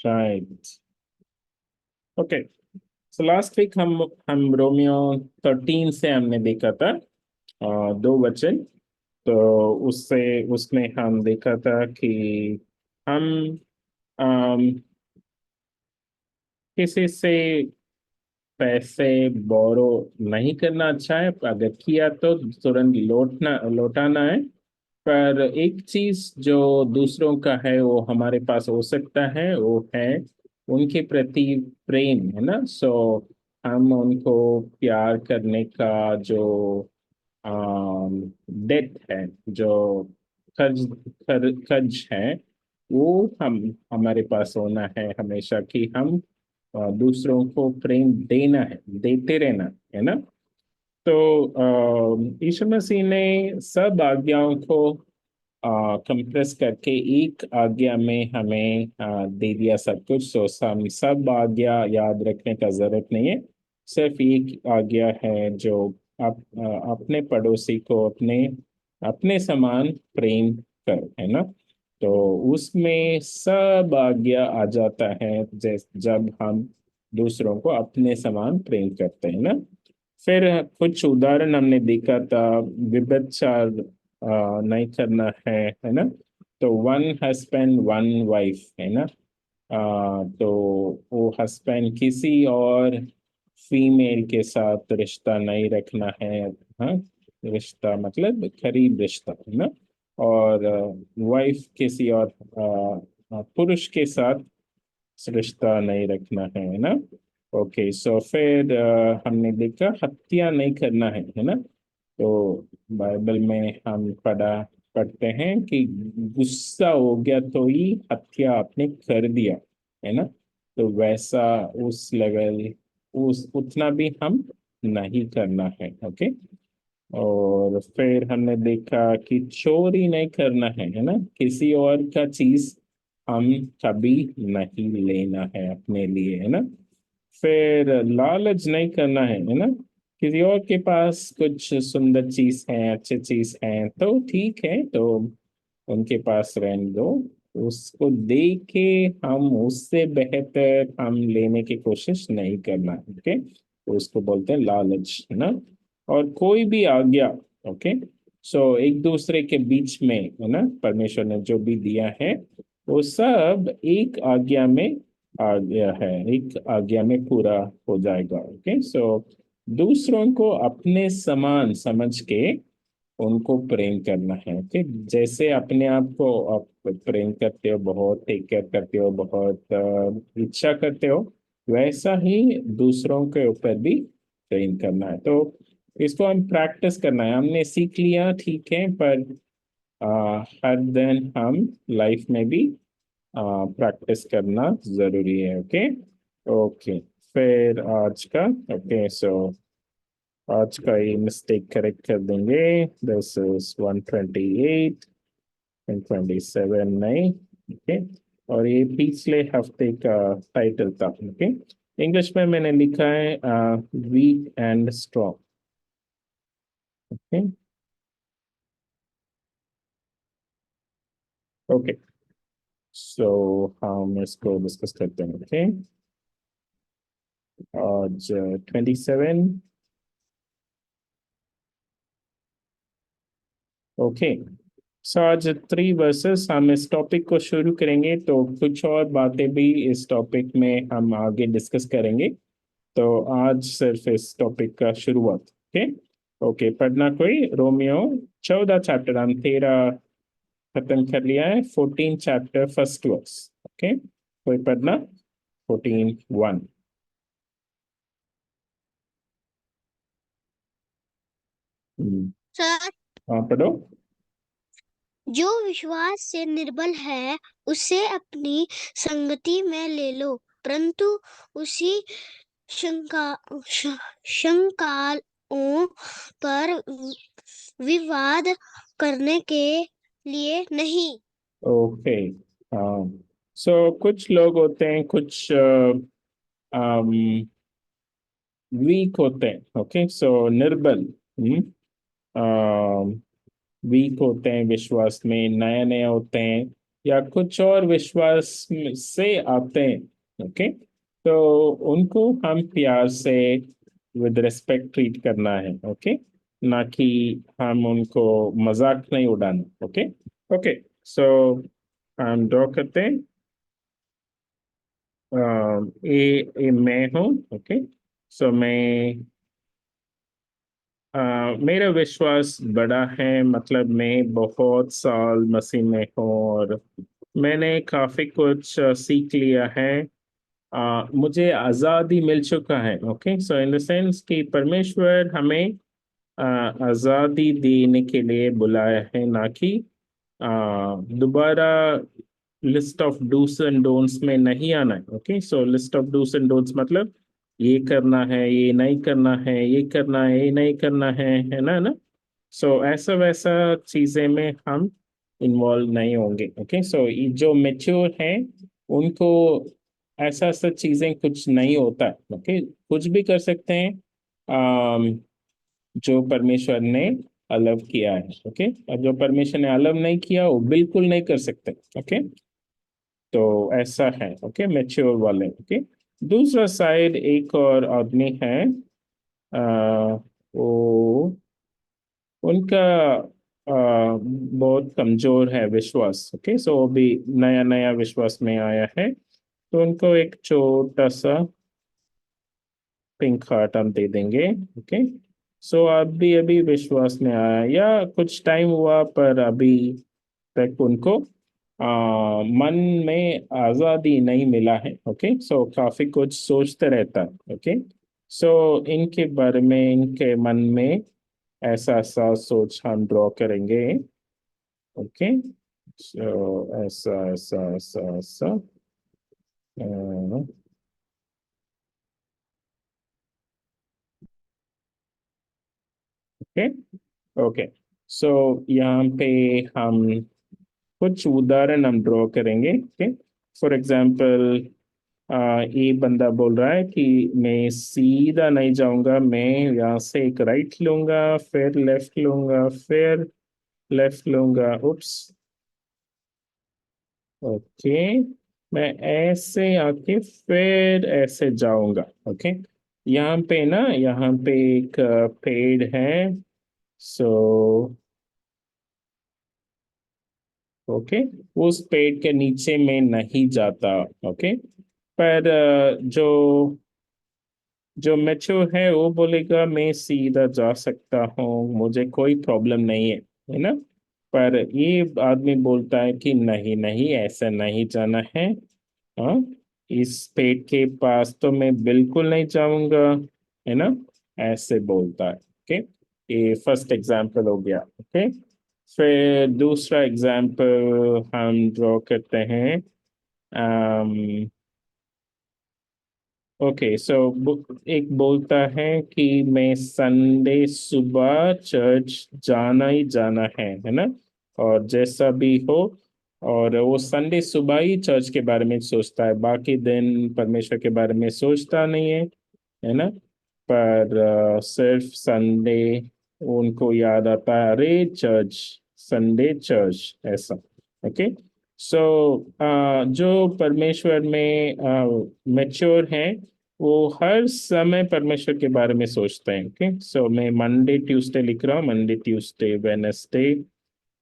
Right. Okay, so last week हम Romeo 13 से हमने देखा था दो वचन। तो उससे उसमें हम देखा था कि हम अम, किसी से पैसे बोरो नहीं करना अच्छा है, अगर किया तो तुरंत लौटाना है। पर एक चीज जो दूसरों का है वो हमारे पास हो सकता है, वो है उनके प्रति प्रेम, है ना। सो हम उनको प्यार करने का जो डेट है, जो खर्च खर्च है, वो हम हमारे पास होना है हमेशा, कि हम दूसरों को प्रेम देना है, देते रहना है ना। तो यीशु मसीह ने सब आज्ञाओं को कंप्रेस करके एक आज्ञा में हमें दे दिया सब कुछ। तो हम सब आज्ञा याद रखने का जरूरत नहीं है। सिर्फ एक आज्ञा है जो आप अपने पड़ोसी को अपने अपने समान प्रेम कर, है ना। तो उसमें सब आज्ञा आ जाता है जब हम दूसरों को अपने समान प्रेम करते हैं ना। फिर कुछ उदाहरण हमने देखा था। व्यभिचार नहीं करना है ना। तो वन हस्बैंड वन वाइफ, है ना। तो वो हस्बैंड किसी और फीमेल के साथ रिश्ता नहीं रखना है। हाँ, रिश्ता मतलब करीब रिश्ता, है ना। और वाइफ किसी और पुरुष के साथ रिश्ता नहीं रखना है ना। ओके, सो फिर हमने देखा हत्या नहीं करना है ना। तो बाइबल में हम पढ़ते हैं कि गुस्सा हो गया तो ही हत्या आपने कर दिया, है ना। तो वैसा उस लेवल, उस उतना भी हम नहीं करना है। और फिर हमने देखा कि चोरी नहीं करना है ना। किसी और का चीज हम कभी नहीं लेना है अपने लिए, है ना। फिर लालच नहीं करना है ना। किसी और के पास कुछ सुंदर चीज है, अच्छी चीज है, तो ठीक है, तो उनके पास रहने दो। उसको देख के हम उससे बेहतर हम लेने की कोशिश नहीं करना, ओके। तो उसको बोलते हैं लालच, है ना। और कोई भी आज्ञा, ओके। सो एक दूसरे के बीच में, है ना, परमेश्वर ने जो भी दिया है वो सब एक आज्ञा में आ गया है, एक आज्ञा में पूरा हो जाएगा, ओके। सो दूसरों को अपने समान समझ के उनको प्रेम करना है, ओके। जैसे अपने आप को आप प्रेम करते हो, बहुत टेक केयर करते हो, बहुत इच्छा करते हो, वैसा ही दूसरों के ऊपर भी प्रेम करना है। तो इसको हम प्रैक्टिस करना है। हमने सीख लिया, ठीक है, पर हर दिन हम लाइफ में भी प्रैक्टिस करना जरूरी है, ओके। ओके, फिर आज का, ओके, सो आज का ये मिस्टेक करेक्ट कर देंगे। दिस इज 128 एंड 27 नहीं, ओके। और ये पिछले हफ्ते का टाइटल था, ओके। इंग्लिश में मैंने लिखा है weak and strong, okay. Okay, so हम इसको डिस्कस करते हैं, ओके। आज 27, ओके। सो आज 3 वर्सेस हम इस टॉपिक को शुरू करेंगे, तो कुछ और बातें भी इस टॉपिक में हम आगे डिस्कस करेंगे। तो आज सिर्फ इस टॉपिक का शुरुआत, ओके। ओके, पढ़ना कोई? रोमियो 14 चैप्टर हम 13 खत्म कर लिया है। 14 चैप्टर फर्स्ट वर्स, ओके। कोई पढ़ना? 14:1। सर, हाँ, पढ़ो। जो विश्वास से निर्बल है उसे अपनी संगति में ले लो, परंतु उसी शंका शंकाओं पर विवाद करने के लिए नहीं। ओके, हाँ। सो कुछ लोग होते हैं, कुछ वीक होते हैं, ओके। सो निर्बल, वीक होते हैं विश्वास में, नए नए होते हैं, या कुछ और विश्वास से आते हैं, ओके, तो उनको हम प्यार से विद रिस्पेक्ट ट्रीट करना है, ओके, ना कि हम उनको मजाक नहीं उड़ाना, ओके। ओके, सो हम ड्रॉ करते हैं। ए मैं हूँ, ओके, सो मैं मेरा विश्वास बड़ा है, मतलब मैं बहुत साल मसीह में हूँ और मैंने काफी कुछ सीख लिया है। मुझे आजादी मिल चुका है, okay, so in the sense कि परमेश्वर हमें आजादी देने के लिए बुलाया है, ना कि दोबारा list of dos and don'ts में नहीं आना है, okay. So list of dos and don'ts मतलब ये करना है, ये नहीं करना है, ये करना है, ये नहीं करना है ना। सो ऐसा वैसा चीजें में हम इन्वॉल्व नहीं होंगे, ओके। सो जो मेच्योर है उनको ऐसा ऐसा चीजें कुछ नहीं होता, ओके, कुछ भी कर सकते हैं जो परमेश्वर ने अलग किया है, ओके, और जो परमेश्वर ने अलग नहीं किया वो बिल्कुल नहीं कर सकते, ओके। तो ऐसा है, ओके, मैच्योर वाले, ओके। दूसरा साइड एक और आदमी है, वो उनका बहुत कमजोर है विश्वास, ओके, सो वो भी नया नया विश्वास में आया है, तो उनको एक छोटा सा पिंक हार्ट हम दे देंगे, ओके। सो आप भी अभी विश्वास में आया या कुछ टाइम हुआ, पर अभी तक उनको मन में आजादी नहीं मिला है, ओके, सो काफी कुछ सोचते रहता है, ओके। सो इनके बारे में, इनके मन में ऐसा सा सोच हम ड्रॉ करेंगे, ओके। सो ऐसा ऐसा ऐसा ऐसा, ओके। ओके, सो यहाँ पे हम कुछ उदाहरण हम ड्रॉ करेंगे, ओके। फॉर एग्जाम्पल, ये बंदा बोल रहा है कि मैं सीधा नहीं जाऊंगा, मैं यहाँ से एक राइट लूंगा, फिर लेफ्ट लूंगा, फिर लेफ्ट लूंगा, उप्स, ओके, मैं ऐसे आके फिर ऐसे जाऊंगा, ओके। यहाँ पे ना, यहाँ पे एक पेड़ है, सो ओके, उस पेड़ के नीचे में नहीं जाता, ओके। पर जो जो मैच्योर है वो बोलेगा मैं सीधा जा सकता हूँ, मुझे कोई प्रॉब्लम नहीं है ना। पर ये आदमी बोलता है कि नहीं नहीं, ऐसा नहीं जाना है, हाँ, इस पेड़ के पास तो मैं बिल्कुल नहीं जाऊंगा, है ना, ऐसे बोलता है, ओके। ये फर्स्ट एग्जाम्पल हो गया, ओके। फिर दूसरा एग्जाम्पल हम ड्रॉ करते हैं। ओके, सो एक बोलता है कि मैं संडे सुबह चर्च जाना ही जाना है ना, और जैसा भी हो, और वो संडे सुबह ही चर्च के बारे में सोचता है, बाकी दिन परमेश्वर के बारे में सोचता नहीं है ना। पर सिर्फ संडे उनको याद आता है, अरे चर्च, संडे चर्च, ऐसा, ओके। सो जो परमेश्वर में मैच्योर हैं वो हर समय परमेश्वर के बारे में सोचते हैं, ओके। सो मैं मंडे ट्यूसडे लिख रहा हूँ, Monday Tuesday Wednesday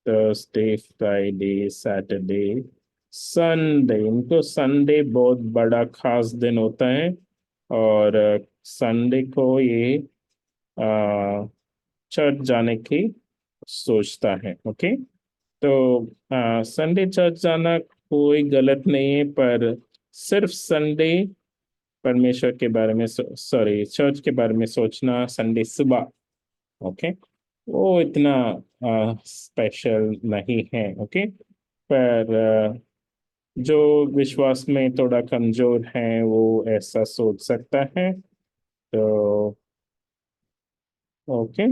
Thursday Friday Saturday Sunday, इनको संडे बहुत बड़ा खास दिन होता है, और संडे को ये चर्च जाने की सोचता है, ओके। तो संडे चर्च जाना कोई गलत नहीं है, पर सिर्फ संडे परमेश्वर के बारे में, सॉरी, चर्च के बारे में सोचना संडे सुबह, ओके, वो इतना स्पेशल नहीं है, ओके। पर जो विश्वास में थोड़ा कमजोर है वो ऐसा सोच सकता है, तो ओके,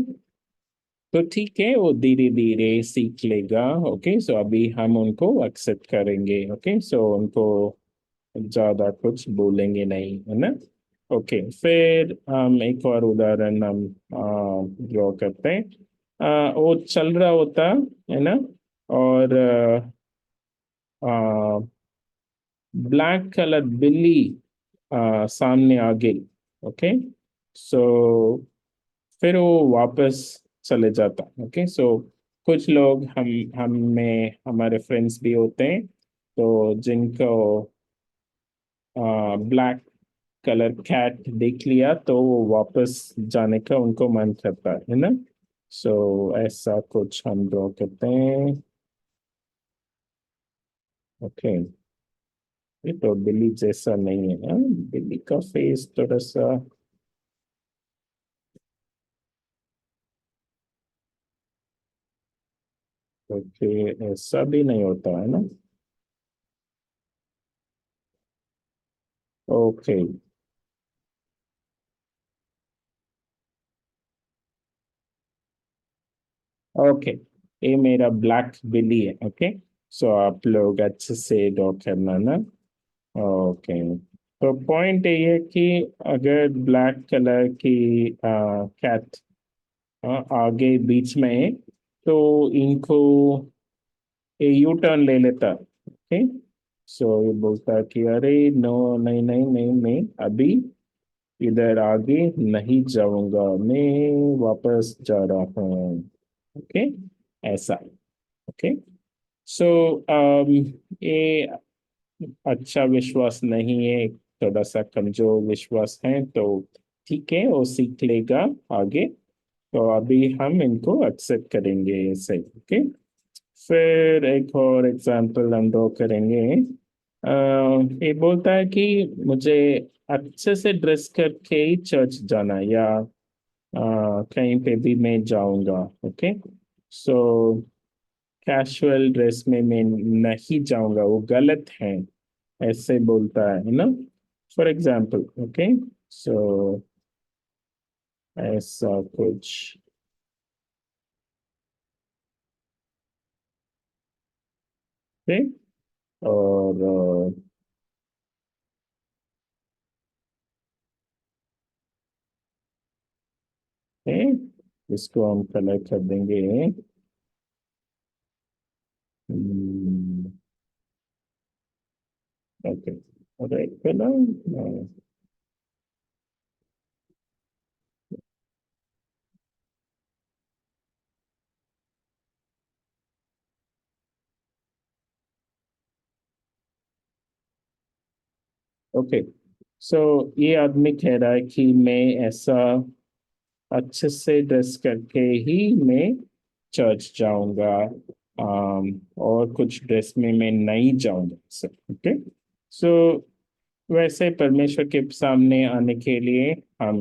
तो ठीक है, वो धीरे धीरे सीख लेगा, ओके। सो अभी हम उनको एक्सेप्ट करेंगे, ओके, सो उनको ज्यादा कुछ बोलेंगे नहीं, है ना। ओके, फिर हम एक और उदाहरण हम ड्रॉ करते हैं। वो चल रहा होता है ना, और ब्लैक कलर बिल्ली सामने आ गई। ओके, सो फिर वो वापस चले जाता। ओके, सो कुछ लोग हम में हमारे फ्रेंड्स भी होते हैं तो जिनको ब्लैक कलर कैट देख लिया तो वो वापस जाने का उनको मन करता है ना। सो ऐसा कुछ हम ड्रॉ करते हैं। ओके, ये तो बिल्ली जैसा नहीं है ना, बिल्ली का फेस थोड़ा सा। ओके, ऐसा भी नहीं होता है ना। ओके। ओके, ये मेरा ब्लैक बिल्ली है। ओके, सो आप लोग अच्छे से ड्रॉ करना ना। ओके, तो पॉइंट ये है कि अगर ब्लैक कलर की कैट आगे बीच में है तो इनको ये यू टर्न ले लेता। ओके, सो ये बोलता है कि अरे नो, नहीं नहीं नहीं, मैं अभी इधर आगे नहीं जाऊंगा, मैं वापस जा रहा हूँ। ओके, ऐसा। ओके, सो ये अच्छा विश्वास नहीं है, थोड़ा सा कमजोर विश्वास है, तो ठीक है वो सीख लेगा आगे। तो अभी हम इनको एक्सेप्ट करेंगे ऐसे। ओके, फिर एक और एग्जांपल हम ड्रॉ करेंगे। ये बोलता है कि मुझे अच्छे से ड्रेस करके ही चर्च जाना है, या कहीं पे भी मैं जाऊंगा। ओके, सो कैजुअल ड्रेस में मैं नहीं जाऊंगा, वो गलत है, ऐसे बोलता है ना। For example. ओके, सो ऐसा कुछ। ओके, और इसको हम कलर कर देंगे। Okay, red colour. ओके, सो ये आदमी कह रहा है कि मैं ऐसा अच्छे से ड्रेस करके ही मैं चर्च जाऊंगा, और कुछ ड्रेस में मैं नहीं जाऊंगा सर। ओके, सो वैसे परमेश्वर के सामने आने के लिए हम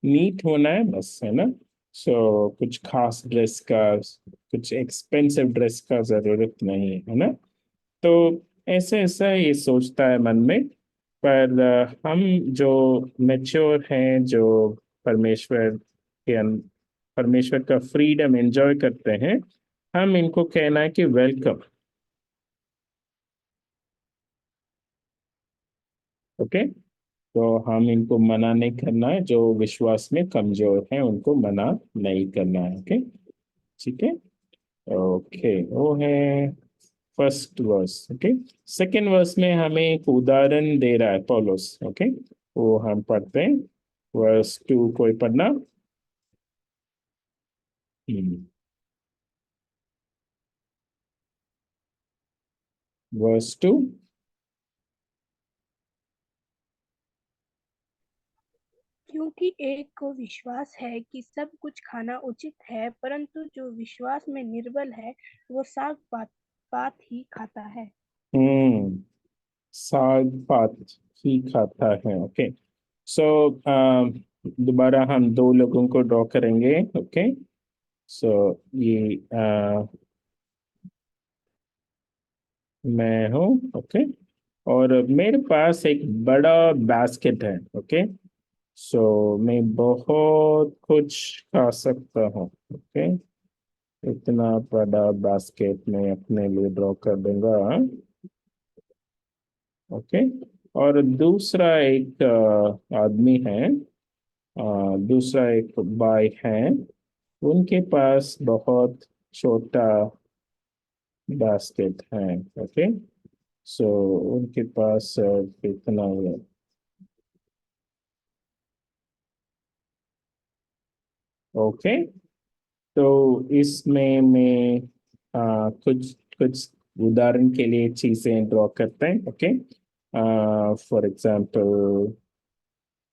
नीट होना है बस, है ना। सो कुछ खास ड्रेस का, कुछ एक्सपेंसिव ड्रेस का जरूरत नहीं है ना। तो ऐसे ऐसा ये सोचता है मन में। पर हम जो मेच्योर हैं, जो परमेश्वर परमेश्वर का फ्रीडम एंजॉय करते हैं, हम इनको कहना है कि वेलकम। ओके, तो हम इनको मना नहीं करना है, जो विश्वास में कमजोर हैं उनको मना नहीं करना है। ओके, ठीक है। ओके, वो है first verse. Okay, second verse में हमें एक उदाहरण दे रहा है पौलुस। ओके, वो हम पढ़ते हैं। वर्स 2 कोई पढ़ना। वर्स 2। क्योंकि एक को विश्वास है कि सब कुछ खाना उचित है, परंतु जो विश्वास में निर्बल है वो साग पात पात ही खाता है। हम्म, साग पात ही खाता है। ओके, सो दोबारा हम दो लोगों को ड्रॉ करेंगे। ओके, सो ये मैं हूँ। ओके, और मेरे पास एक बड़ा बास्केट है। ओके, सो मैं बहुत कुछ खा सकता हूँ। ओके, इतना बड़ा बास्केट मैं अपने लिए ड्रॉ कर दूंगा। ओके, और दूसरा एक आदमी है, दूसरा एक बाई है, उनके पास बहुत छोटा बास्केट है। ओके, सो उनके पास कितना है? ओके, तो इसमें मैं कुछ कुछ उदाहरण के लिए चीजें ड्रॉ करते हैं। ओके, फॉर एग्जांपल,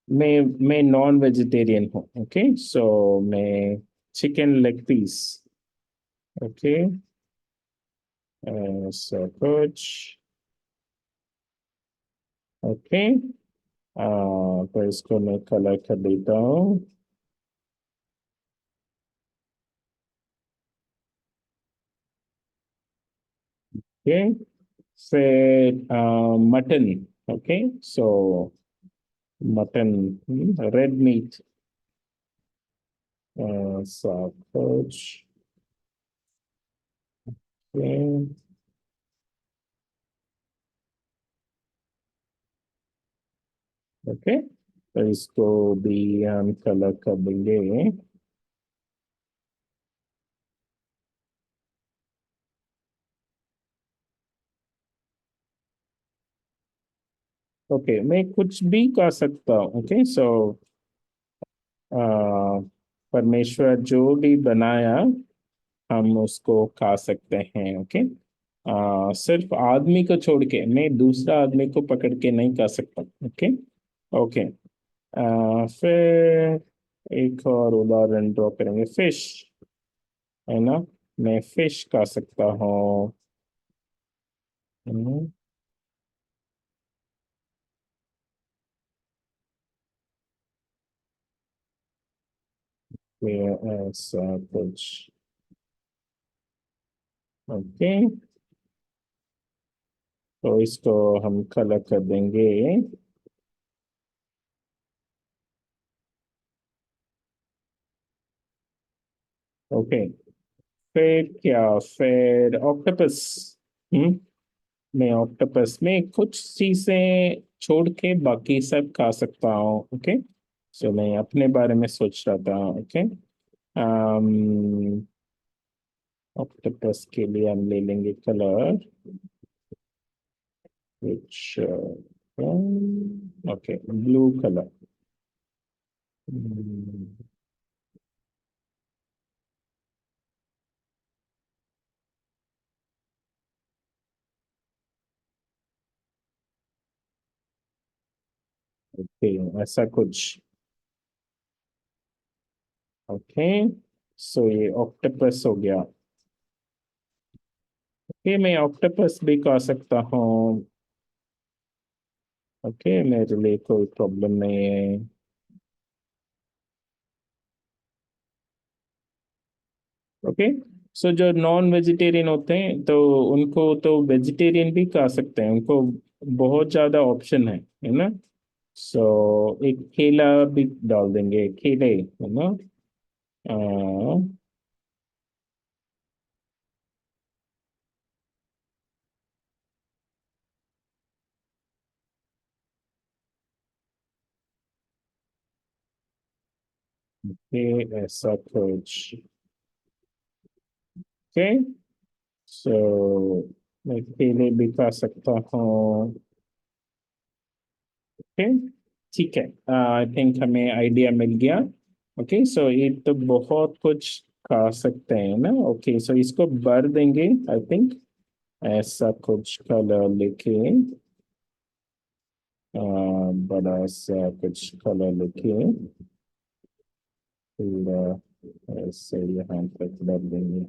मैं नॉन वेजिटेरियन हूँ। ओके, सो मैं चिकन लेग पीस। ओके, ऐसा कुछ। ओके, तो इसको मैं कलर कर देता हूँ। ओके, फिर mutton. Okay, so mutton, red meat, सब कुछ। ओके, ओके, तो इसको भी हम कलर कर देंगे। ओके, मैं कुछ भी कर सकता हूँ। ओके, सो परमेश्वर जो भी बनाया हम उसको खा सकते हैं। ओके, सिर्फ आदमी को छोड़ के मैं दूसरा आदमी को पकड़ के नहीं खा सकता। ओके, ओके, फिर एक और उदाहरण ड्रॉ करेंगे, फिश, है ना। मैं फिश खा सकता हूँ। हम्म, फिर ऐसा कुछ। ओके, तो इसको हम कलर कर देंगे। ओके, फिर क्या, फिर ऑक्टोपस। हम्म, मैं ऑक्टोपस में कुछ चीजें छोड़ के बाकी सब खा सकता हूँ। ओके, सो मैं अपने बारे में सोच रहा था। ओके, ऑक्टोपस के लिए हम ले लेंगे colour, which okay, blue colour. Okay, ऐसा कुछ। ओके, सो ये ऑक्टोपस हो गया। ओके, मैं ऑक्टोपस भी खा सकता हूँ। ओके, मेरे लिए कोई प्रॉब्लम नहीं है। ओके, सो जो नॉन वेजिटेरियन होते हैं तो उनको तो वेजिटेरियन भी खा सकते हैं, उनको बहुत ज्यादा ऑप्शन है ना। सो एक केला भी डाल देंगे, केले, है ना। ये ऐसा कुछ। ओके, सो मैं केले भी खा सकता हूँ। ओके, ठीक है, आई थिंक हमें आइडिया मिल गया। ओके, सो ये तो बहुत कुछ खा सकते हैं ना। ओके, सो इसको भर देंगे, आई थिंक ऐसा कुछ कलर लेके, आ, बड़ा सा कुछ कलर लेके पूरा ऐसे यहाँ तक भर देंगे।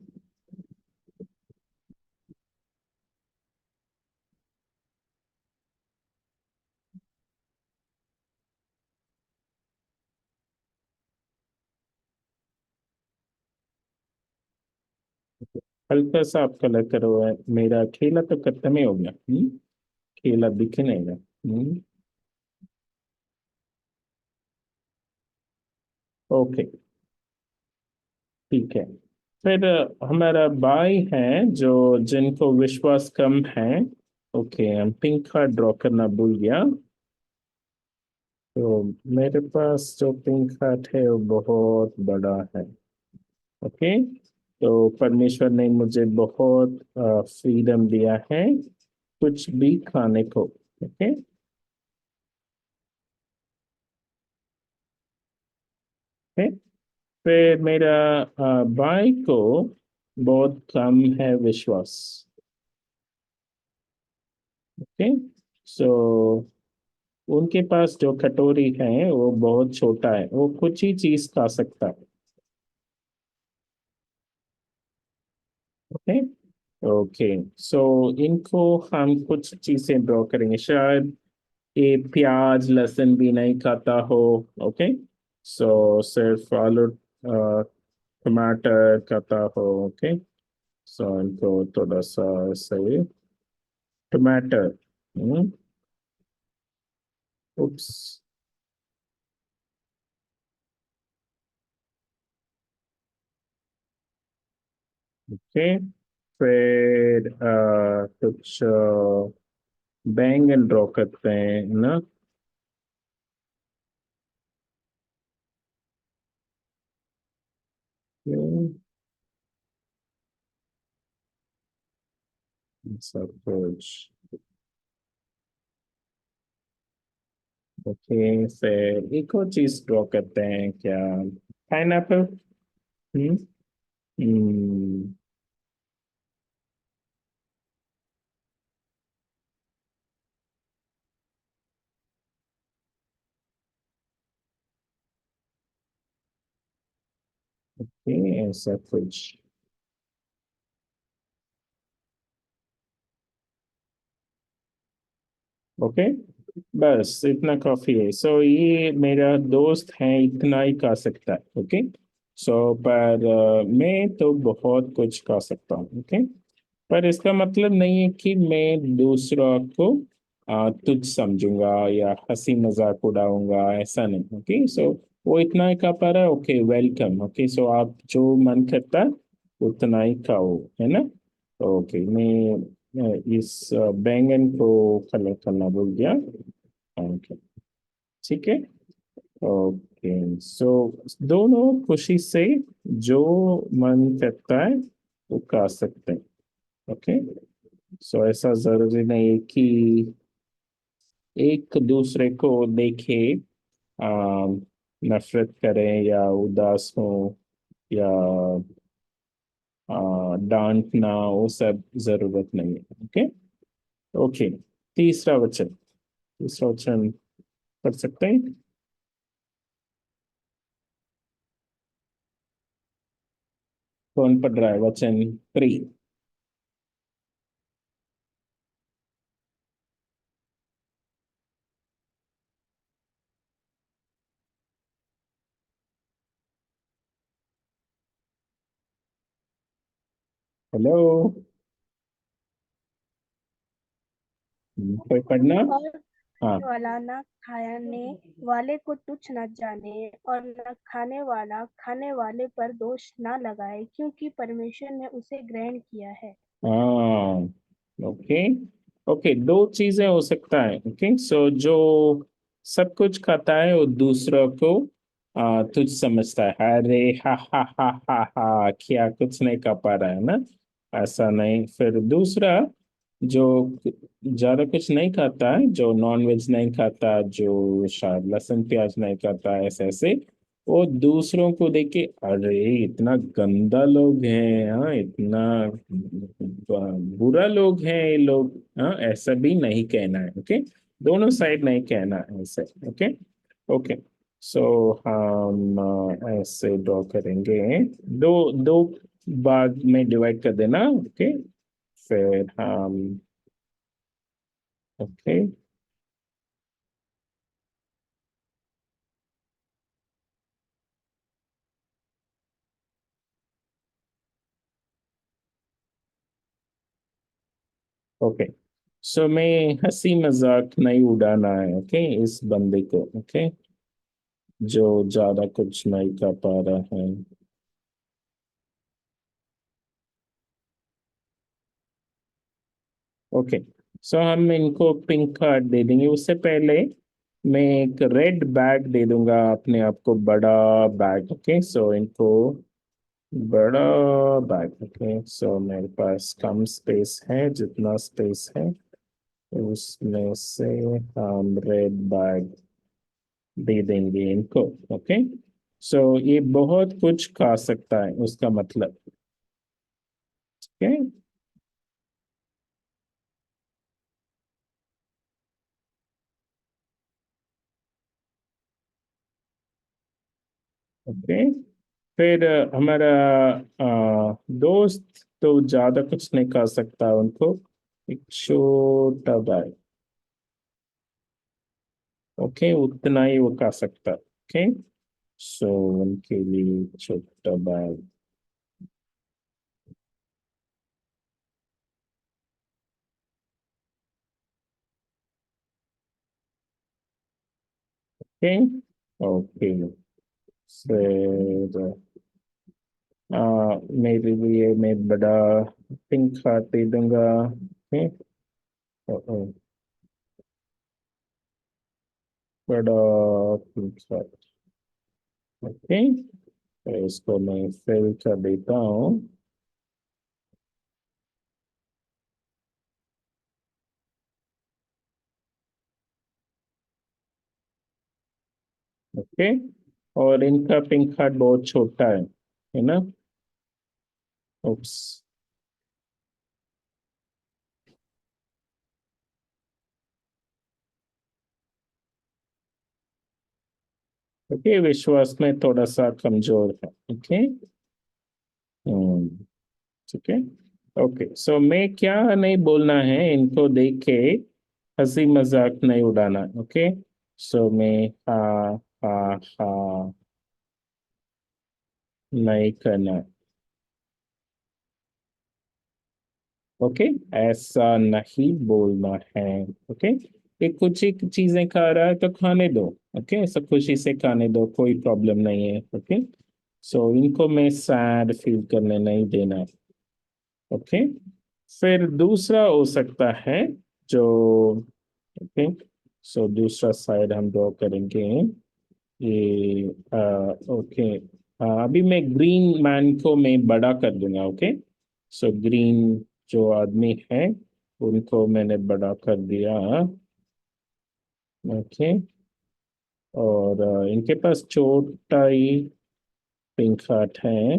हल्का सा आप कलर करो है, मेरा खेला तो खत्म ही हो गया। खेला दिख नहीं रहा। ओके, ठीक है, फिर हमारा भाई है जो जिनको विश्वास कम है। ओके, हम पिंक कार्ड ड्रॉ करना भूल गया। तो मेरे पास जो पिंक कार्ड है वो बहुत बड़ा है। ओके, तो परमेश्वर ने मुझे बहुत फ्रीडम दिया है। कुछ भी खाने को। ओके, फिर मेरा भाई को बहुत कम है विश्वास। ओके, सो उनके पास जो कटोरी है वो बहुत छोटा है, वो कुछ ही चीज खा सकता है। ओके, ओके, सो इनको हम कुछ चीजें ड्रॉ करेंगे, शायद ये प्याज लहसुन भी नहीं खाता हो। ओके, सो सिर्फ आलू टमाटर खाता हो। ओके, सो इनको थोड़ा सा सही टमाटर। उप्स। ओके, फिर कुछ बैंगन ड्रॉ करते हैं ना। Okay, सब कुछ। ओके, फिर एक और चीज ड्रॉ करते हैं क्या, पाइनएप्पल। हम्म हम्म ओके, ऐसा कुछ। ओके, बस इतना काफी है। सो ये मेरा दोस्त है, इतना ही खा सकता है। ओके, सो पर मैं तो बहुत कुछ खा सकता हूँ। ओके, पर इसका मतलब नहीं है कि मैं दूसरों को तुच्छ समझूंगा या हंसी मजाक उड़ाऊंगा, ऐसा नहीं। ओके, सो वो इतना ही खा पा रहा है, ओके वेलकम। ओके, सो आप जो मन करता है उतना ही खाओ, है ना। ओके, मैं इस बैंगन को कलर करना भूल गया। ओके, ठीक है। ओके, सो दोनों खुशी से जो मन करता है वो खा सकते हैं। ओके, सो ऐसा जरूरी नहीं है कि एक दूसरे को देखे आ, नफरत करें या उदास हो या डांटना, वो सब जरूरत नहीं है। ओके, ओके, तीसरा वचन पढ़ सकते हैं। कौन पढ़ रहा है वचन 3? हेलो, कोई पढ़ना। और हाँ, खाने वाला न खाने वाले को तुच्छ न जाने और न खाने वाला खाने वाले पर दोष न लगाए, क्योंकि परमेश्वर ने उसे ग्रहण किया है। हाँ, ओके, ओके, दो चीजें हो सकता है। ओके, सो जो सब कुछ खाता है वो दूसरों को तुझ समझता है, अरे हा हा हा हा हा, क्या कुछ नहीं कर पा रहा है ना, ऐसा नहीं। फिर दूसरा जो ज्यादा कुछ नहीं खाता है, जो नॉन वेज नहीं खाता, जो शायद लहसुन प्याज नहीं खाता, ऐसे ऐसे वो दूसरों को देख के, अरे इतना गंदा लोग हैं, हाँ इतना बुरा लोग हैं ये लोग, हाँ ऐसा भी नहीं कहना है। ओके, दोनों साइड नहीं कहना है ऐसे। ओके, ओके, सो हम ऐसे ड्रॉ करेंगे, दो दो भाग में डिवाइड कर देना। ओके, फिर हम, ओके, ओके, सो मैं हंसी मजाक नहीं उड़ाना है। ओके, इस बंदे को। ओके, जो ज्यादा कुछ नहीं कर पा रहा है। ओके, सो हम इनको पिंक कार्ड दे देंगे, उससे पहले मैं एक रेड बैग दे दूंगा अपने आप को, बड़ा बैग। ओके, सो इनको बड़ा बैग। ओके, सो मेरे पास कम स्पेस है, जितना स्पेस है उसमें से हम रेड बैग दे देंगे इनको। ओके, सो ये बहुत कुछ खा सकता है उसका मतलब। Okay, okay. फिर हमारा दोस्त तो ज्यादा कुछ नहीं खा सकता, उनको एक छोटा बैग। ओके, उतना ही वो खा सकता। ओके, सो उनके लिए छोटा बैग। Okay, okay. फिर मेरे लिए मैं बड़ा पिंक हार्ट दे दूंगा। ओके, बड़ा पिंक हार्ट। ओके, तो इसको मैं फिल कर देता हूँ। ओके, और इनका पिंक हार्ट बहुत छोटा है ना? उप्स। ओके, विश्वास में थोड़ा सा कमजोर है। ओके, ठीक है। ओके, सो मैं क्या नहीं बोलना है इनको देख के, हंसी मजाक नहीं उड़ाना। ओके, सो मैं हाँ हाँ हाँ नहीं करना। ओके, ऐसा नहीं बोलना है। ओके, ये कुछ ही चीजें खा रहा है तो खाने दो। ओके, सब खुशी से खाने दो, कोई प्रॉब्लम नहीं है। ओके, सो इनको मैं सैड फील करने नहीं देना। ओके, फिर दूसरा हो सकता है जो, ओके, सो दूसरा साइड हम ड्रॉ करेंगे। ये ओके, अभी मैं ग्रीन मैन को मैं बड़ा कर दूंगा। ओके, सो ग्रीन जो आदमी है उनको मैंने बड़ा कर दिया। ओके, और इनके पास छोटा ही पिंक हार्ट है।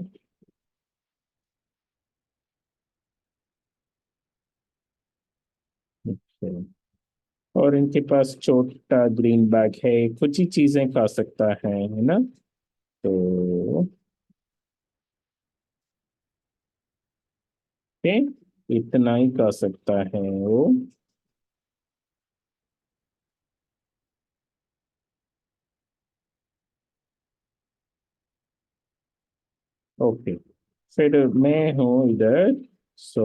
ओके, और इनके पास छोटा ग्रीन बैग है, कुछ ही चीजें खा सकता है ना? तो ओके, इतना ही खा सकता है वो। ओके, फिर मैं हूँ इधर। सो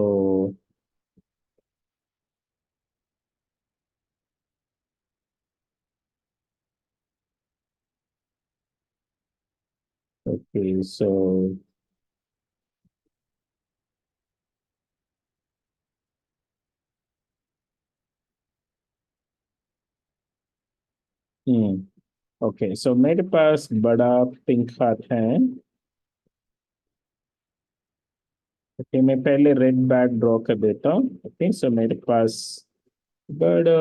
ओके, सो ओके, सो मेरे पास बड़ा पिंक हार्ट है। ओके, मैं पहले रेड बैग ड्रॉ कर देता हूँ। ओके, सो मेरे पास बड़ा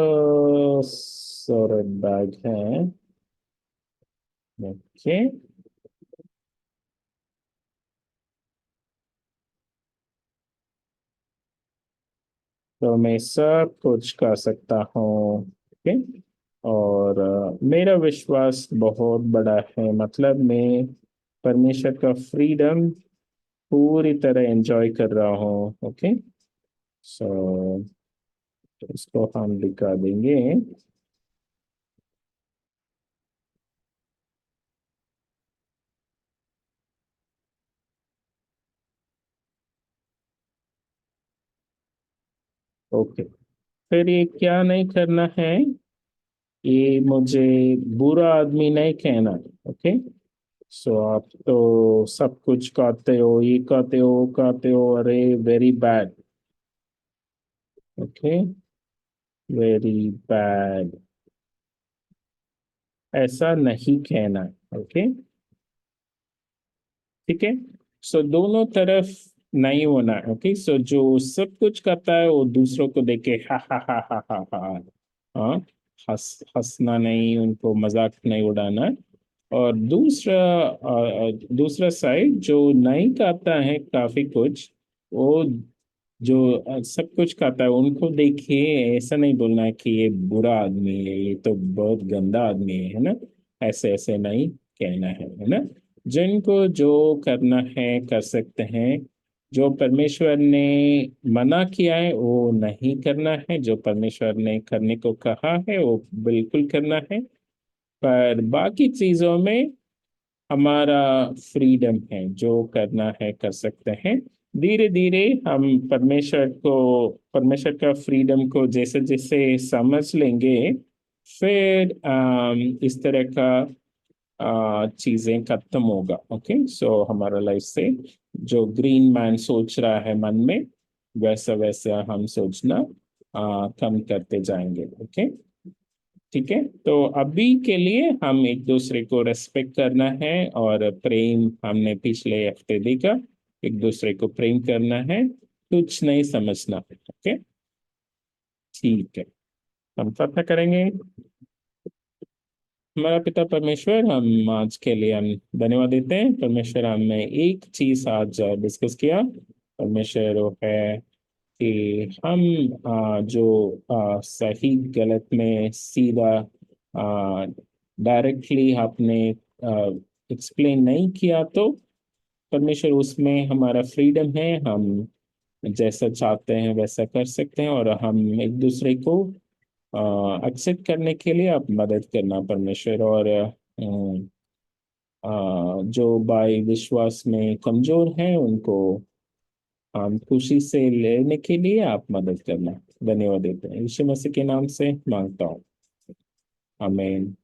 सा रेड बैग है। ओके, तो मैं सब कुछ कर सकता हूँ। ओके, और मेरा विश्वास बहुत बड़ा है, मतलब मैं परमेश्वर का फ्रीडम पूरी तरह एंजॉय कर रहा हूँ। ओके, सो इसको हम दिखा देंगे। ओके, फिर ये क्या नहीं करना है, ये मुझे बुरा आदमी नहीं कहना। ओके, सो आप तो सब कुछ कहते हो, ये कहते हो वो कहते हो, अरे very bad. Okay, very bad, ऐसा नहीं कहना। ओके, ठीक है। सो दोनों तरफ नहीं होना है। ओके, सो जो सब कुछ करता है वो दूसरों को देख के हा हा हा हा हा हा, हाँ, हंसना नहीं, उनको मजाक नहीं उड़ाना। और दूसरा साइड जो नहीं खाता है काफी कुछ, वो जो सब कुछ खाता है उनको देखिए ऐसा नहीं बोलना है कि ये बुरा आदमी है, ये तो बहुत गंदा आदमी है ना, ऐसे ऐसे नहीं कहना है ना। जिनको जो करना है कर सकते हैं। जो परमेश्वर ने मना किया है वो नहीं करना है, जो परमेश्वर ने करने को कहा है वो बिल्कुल करना है। पर बाकी चीजों में हमारा फ्रीडम है, जो करना है कर सकते हैं। धीरे धीरे हम परमेश्वर का फ्रीडम को जैसे जैसे समझ लेंगे, फिर इस तरह का चीजें खत्म होगा। ओके, सो हमारा लाइफ से जो ग्रीन मैन सोच रहा है मन में, वैसा वैसा हम सोचना कम करते जाएंगे। ओके, ठीक है। तो अभी के लिए हम एक दूसरे को रेस्पेक्ट करना है, और प्रेम हमने पिछले हफ्ते देखा, एक दूसरे को प्रेम करना है, कुछ नहीं समझना। ओके, ठीक है, हम प्रार्थना करेंगे। हमारा पिता परमेश्वर, हम आज के लिए हम धन्यवाद देते हैं। परमेश्वर, हमने एक चीज आज डिस्कस किया परमेश्वर, वो है कि हम जो सही गलत में सीधा डायरेक्टली आपने एक्सप्लेन नहीं किया, तो परमेश्वर उसमें हमारा फ्रीडम है, हम जैसा चाहते हैं वैसा कर सकते हैं, और हम एक दूसरे को एक्सेप्ट करने के लिए आप मदद करना परमेश्वर। और जो भाई विश्वास में कमजोर हैं उनको हम खुशी से लेने के लिए आप मदद करना। धन्यवाद देते हैं, यीशु मसीह के नाम से मांगता हूँ, आमीन।